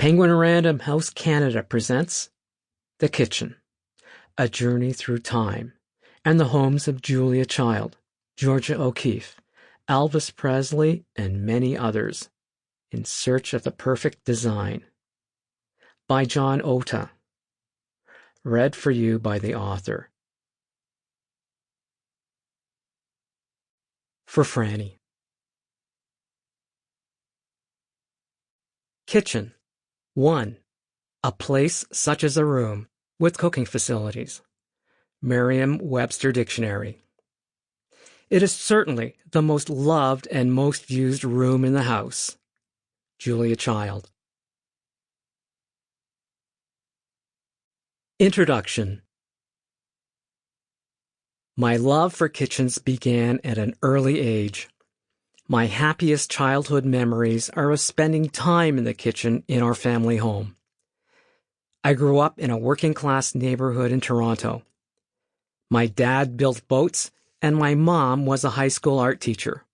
Penguin Random House Canada presents The Kitchen, a journey through time, and the homes of Julia Child, Georgia O'Keeffe, Elvis Presley, and many others, in search of the perfect design. By John Otas. Read for you by the author. For Franny. Kitchen. 1. A place such as a room with cooking facilities. Merriam-Webster Dictionary. It is certainly the most loved and most used room in the house. Julia Child. Introduction. My love for kitchens began at an early age. My happiest childhood memories are of spending time in the kitchen in our family home. I grew up in a working-class neighborhood in Toronto. My dad built boats, and my mom was a high school art teacher.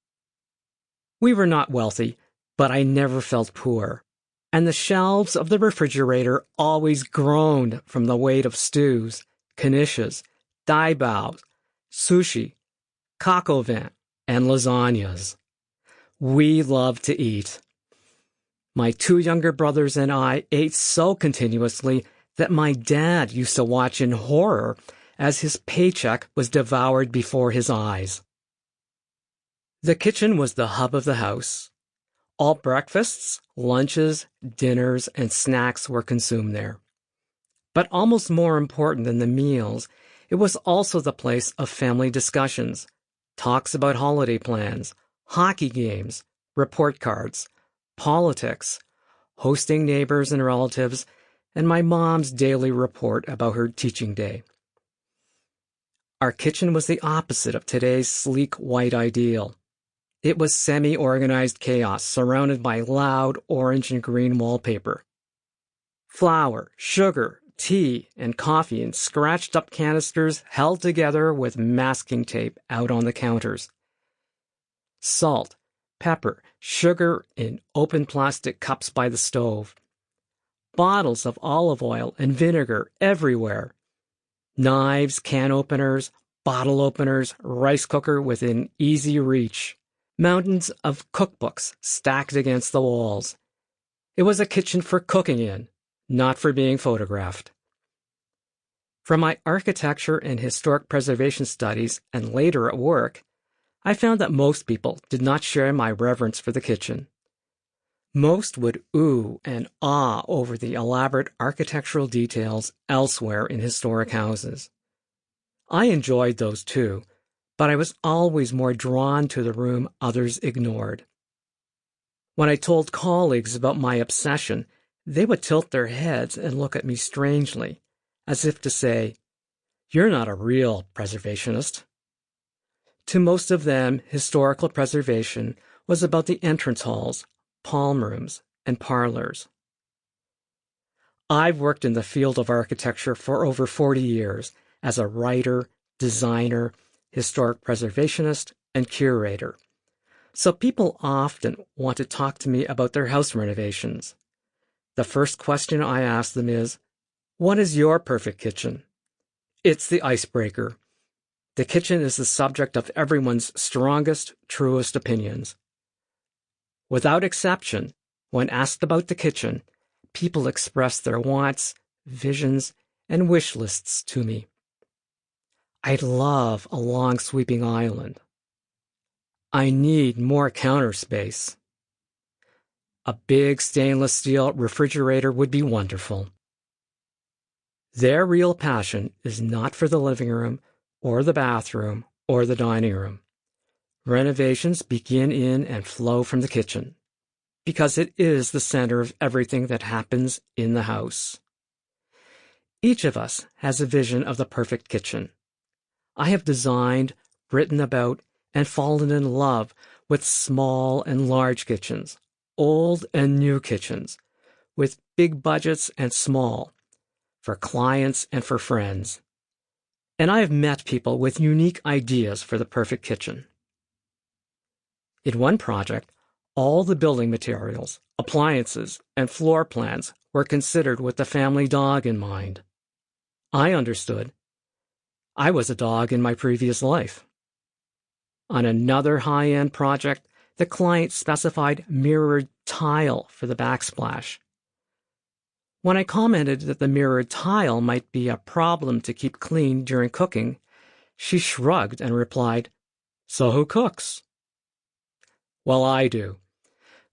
We were not wealthy, but I never felt poor, and the shelves of the refrigerator always groaned from the weight of stews, knishes, dai baos, sushi, coq au vin, and lasagnas. We loved to eat. My 2 younger brothers and I ate so continuously that my dad used to watch in horror as his paycheck was devoured before his eyes. The kitchen was the hub of the house. All breakfasts, lunches, dinners, and snacks were consumed there. But almost more important than the meals, it was also the place of family discussions, talks about holiday plans, hockey games, report cards, politics, hosting neighbors and relatives, and my mom's daily report about her teaching day. Our kitchen was the opposite of today's sleek white ideal. It was semi-organized chaos surrounded by loud orange and green wallpaper. Flour, sugar, tea, and coffee in scratched-up canisters held together with masking tape out on the counters. Salt, pepper, sugar in open plastic cups by the stove. Bottles of olive oil and vinegar everywhere. Knives, can openers, bottle openers, rice cooker within easy reach. Mountains of cookbooks stacked against the walls. It was a kitchen for cooking in, not for being photographed. From my architecture and historic preservation studies and later at work, I found that most people did not share my reverence for the kitchen. Most would ooh and ah over the elaborate architectural details elsewhere in historic houses. I enjoyed those too, but I was always more drawn to the room others ignored. When I told colleagues about my obsession, they would tilt their heads and look at me strangely, as if to say, "You're not a real preservationist." To most of them, historical preservation was about the entrance halls, palm rooms, and parlors. I've worked in the field of architecture for over 40 years as a writer, designer, historic preservationist, and curator. So people often want to talk to me about their house renovations. The first question I ask them is, "What is your perfect kitchen?" It's the icebreaker. The kitchen is the subject of everyone's strongest, truest opinions. Without exception, when asked about the kitchen, people express their wants, visions, and wish lists to me. I'd love a long sweeping island. I need more counter space. A big stainless steel refrigerator would be wonderful. Their real passion is not for the living room, or the bathroom, or the dining room. Renovations begin in and flow from the kitchen, because it is the center of everything that happens in the house. Each of us has a vision of the perfect kitchen. I have designed, written about, and fallen in love with small and large kitchens, old and new kitchens, with big budgets and small, for clients and for friends. And I have met people with unique ideas for the perfect kitchen. In one project, All the building materials, appliances, and floor plans were considered with the family dog in mind. I understood. I was a dog in my previous life. On another high-end project, the client specified mirrored tile for the backsplash. When I commented that the mirrored tile might be a problem to keep clean during cooking, she shrugged and replied, "So who cooks?" Well, I do.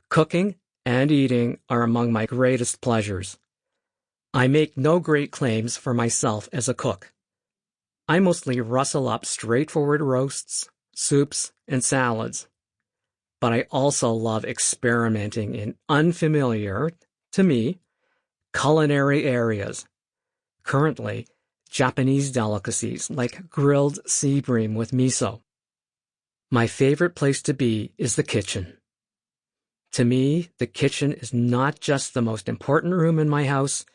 Cooking and eating are among my greatest pleasures. I make no great claims for myself as a cook. I mostly rustle up straightforward roasts, soups, and salads. But I also love experimenting in unfamiliar, to me, culinary areas. Currently, Japanese delicacies like grilled sea bream with miso. My favorite place to be is the kitchen. To me, the kitchen is not just the most important room in my house,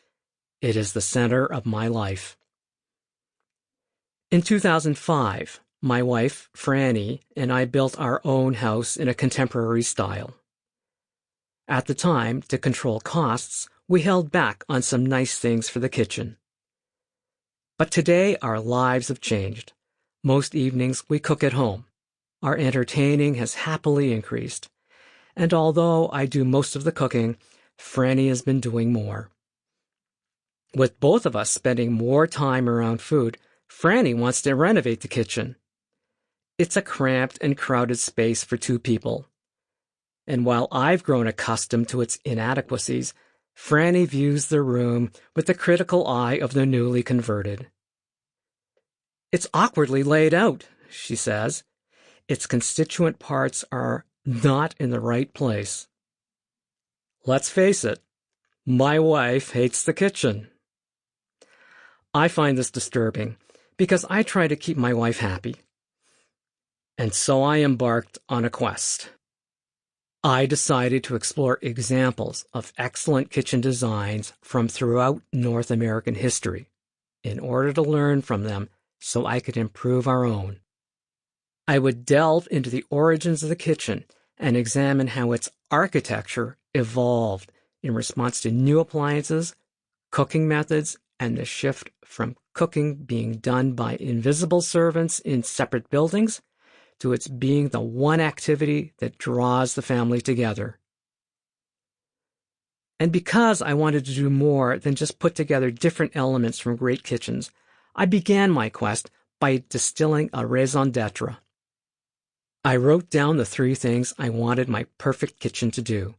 it is the center of my life. In 2005, my wife, Franny, and I built our own house in a contemporary style. At the time, to control costs, we held back on some nice things for the kitchen. But today, our lives have changed. Most evenings, we cook at home. Our entertaining has happily increased. And although I do most of the cooking, Franny has been doing more. With both of us spending more time around food, Franny wants to renovate the kitchen. It's a cramped and crowded space for two people. And while I've grown accustomed to its inadequacies, Franny views the room with the critical eye of the newly converted. "It's awkwardly laid out," she says. "Its constituent parts are not in the right place." Let's face it, my wife hates the kitchen. I find this disturbing because I try to keep my wife happy. And so I embarked on a quest. I decided to explore examples of excellent kitchen designs from throughout North American history in order to learn from them so I could improve our own. I would delve into the origins of the kitchen and examine how its architecture evolved in response to new appliances, cooking methods, and the shift from cooking being done by invisible servants in separate buildings to its being the one activity that draws the family together. And because I wanted to do more than just put together different elements from great kitchens, I began my quest by distilling a raison d'etre. I wrote down the 3 things I wanted my perfect kitchen to do.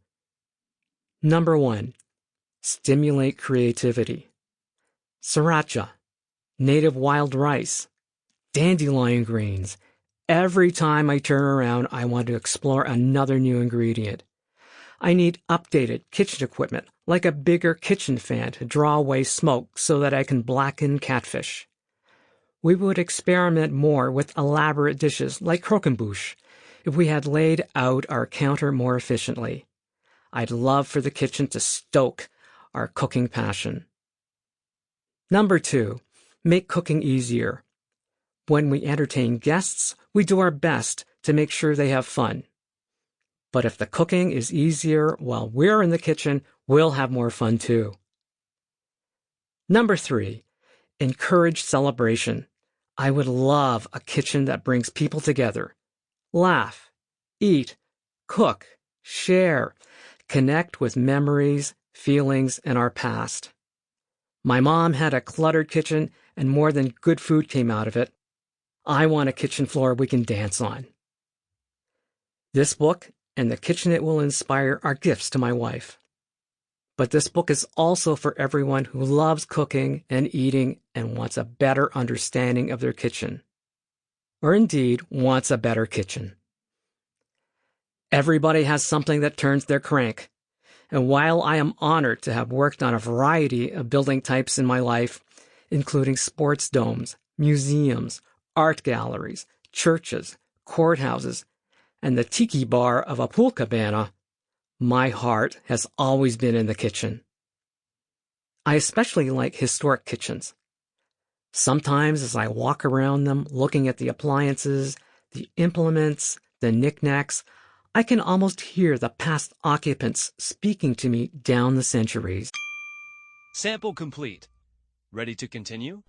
Number 1, stimulate creativity. Sriracha, native wild rice, dandelion greens. Every time I turn around, I want to explore another new ingredient. I need updated kitchen equipment, like a bigger kitchen fan to draw away smoke so that I can blacken catfish. We would experiment more with elaborate dishes like croquembouche if we had laid out our counter more efficiently. I'd love for the kitchen to stoke our cooking passion. Number 2, make cooking easier. When we entertain guests, we do our best to make sure they have fun. But if the cooking is easier while we're in the kitchen, we'll have more fun too. Number 3, encourage celebration. I would love a kitchen that brings people together. Laugh, eat, cook, share, connect with memories, feelings, and our past. My mom had a cluttered kitchen, and more than good food came out of it. I want a kitchen floor we can dance on. This book and the kitchen it will inspire are gifts to my wife. But this book is also for everyone who loves cooking and eating and wants a better understanding of their kitchen. Or indeed, wants a better kitchen. Everybody has something that turns their crank. And while I am honored to have worked on a variety of building types in my life, including sports domes, museums, art galleries, churches, courthouses, and the tiki bar of a pool cabana, my heart has always been in the kitchen. I especially like historic kitchens. Sometimes as I walk around them, looking at the appliances, the implements, the knickknacks, I can almost hear the past occupants speaking to me down the centuries. Sample complete. Ready to continue?